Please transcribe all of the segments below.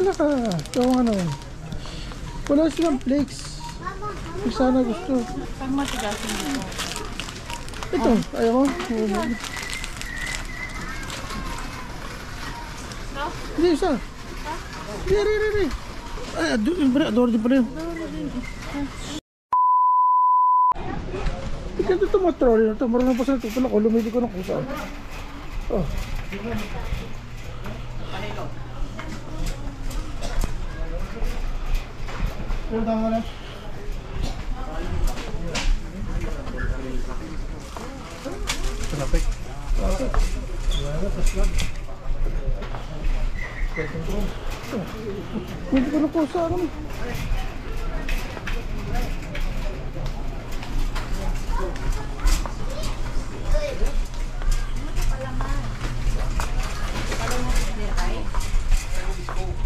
Wala ka. Yung ano. Wala silang flakes. Kung sana gusto. Pag matigasin mo. Ito. Ayaw mo? Hindi, isa. Hindi. Ay, adore din pala yun. Ito ito matrol na ito. Marunong pa sa tutulak ko. Lumili ko ng kusa. Oh. Pero tama na. Lapik. Hindi ko na po sa akin.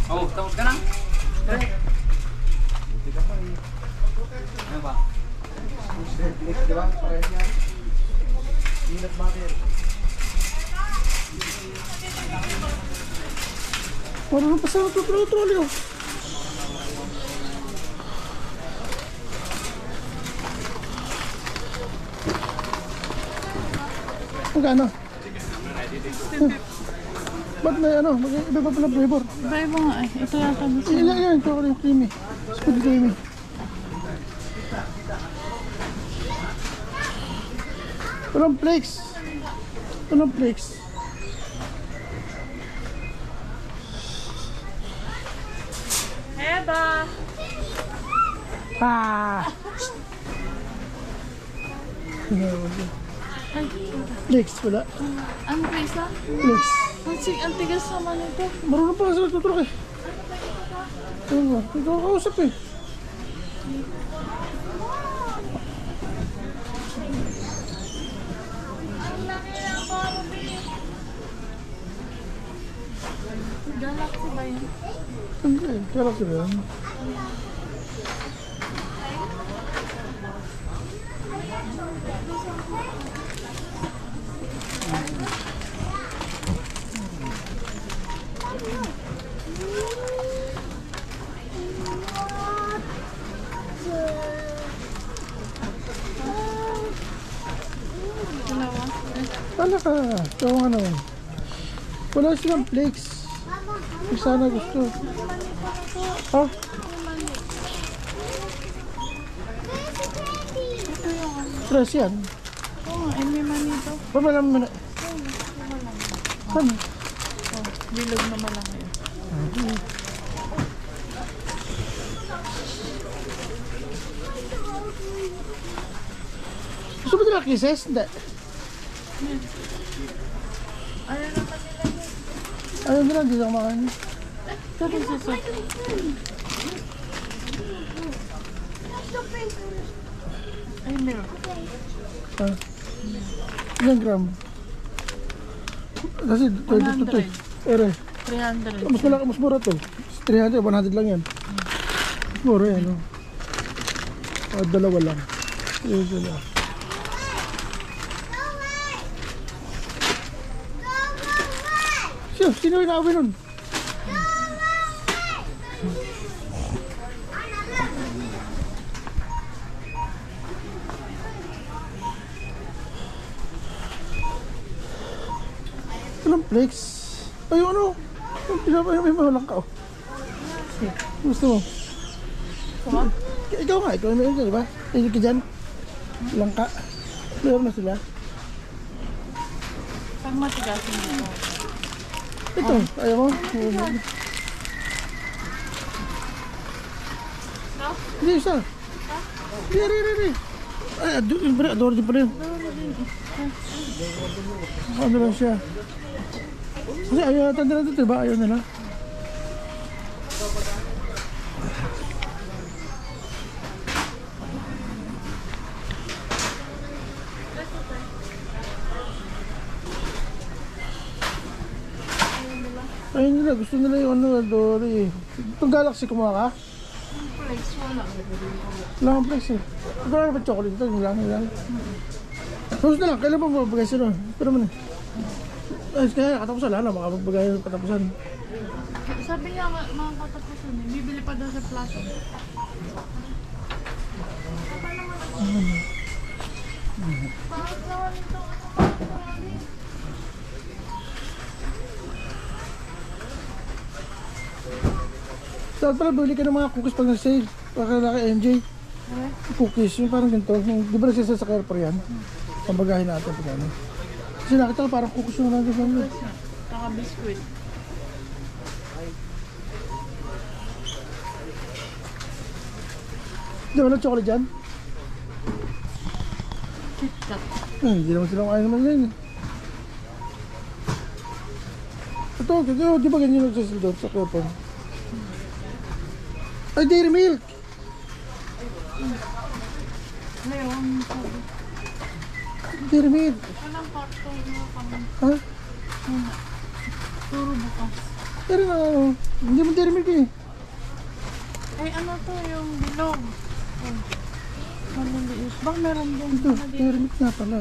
Oh, takot ka na? Buti ka pa eh. Ano ba? Di ba? Parehas niya. Inat bakit? Marunong pa sa trolley oh. Magkano? Ba't may ano? Iba pa pala flavor? Iba nga eh. Ito yata gusto. Yan. Chocolate creamy. Squid creamy. Walang flakes. Walang flakes. Eba! Ah! Ay, Flakes wala. ano pa isa? Flakes. Ang tigas naman ito. Marunong pa sila tutulak eh. Ano ba? Ito ako kausap eh. Galaxy ba yun? Hindi. Kaya sila yan. Dalawa? Wala ka. Yung ano. Wala silang flakes. Kung sana gusto. Ha? Stress yan. Oo nga, may mani ito. Pamalam mo na. Saan? Oh, bilog naman lang yun. Gusto mo nila kisses? Hindi. Ayaw naman nila yun. Ayaw nila, hindi na kumakain. Ito din suso. Ay, milk. Ha? Ilang gram? Kasi 22 to. 100. Ere. 300. Mas malaki, mas mura to. 300, 100 lang yan. Mas mura yan, no? Dalawa lang. Yun sila. Sino yung naawin nun? Walang flakes. Ay, ano? May mawalang ka, oh. Gusto mo? Kuma? Ikaw nga, ikaw may di ba? Tingin ka dyan. Langka. Meron na sila. Pag matigasin mo. Ito, ayaw mo? No? Hindi, isa. Hindi. Ay, adore din pala yun. Ano lang siya. Kasi ayaw natin nila dito, diba? Ayaw nila. Ayun nila, gusto nila yung ano, Dory. Itong Galaxy kumuha ka? Flakes, wala. Wala kang flex eh. Ito na ba chocolate ito? Yung lang. Tapos na lang, kailan pa mabagay sila? Pero man eh. Ay, kaya katapusan, wala na, makapagbagay ng katapusan. Sabi niya, mga katapusan eh. Bibili pa daw sa plato. Bakit naman ito? Dapat pala bili ka ng mga cookies pag nag-sale. Para kay MJ. Cookies, yung parang ganito. Yung, di ba nagsasal sa Carrefour yan? Pambagahin natin pag ano. Kasi nakita ko parang cookies yung nandun sa ano. Saka biskuit. Di ba na chocolate dyan? KitKat. Hindi naman sila kaya naman yan. Ito, di ba ganyan nagsasal doon sa Carrefour? Ay, Dairy Milk! Ngayon, sabi. Dairy Milk! Walang karton mo kami. Ha? Puro bukas. Pero na ano, hindi mo Dairy Milk eh. Ay, ano to yung bilog? Oh. Maliliit. Baka meron din. Ito, Dairy Milk nga pala.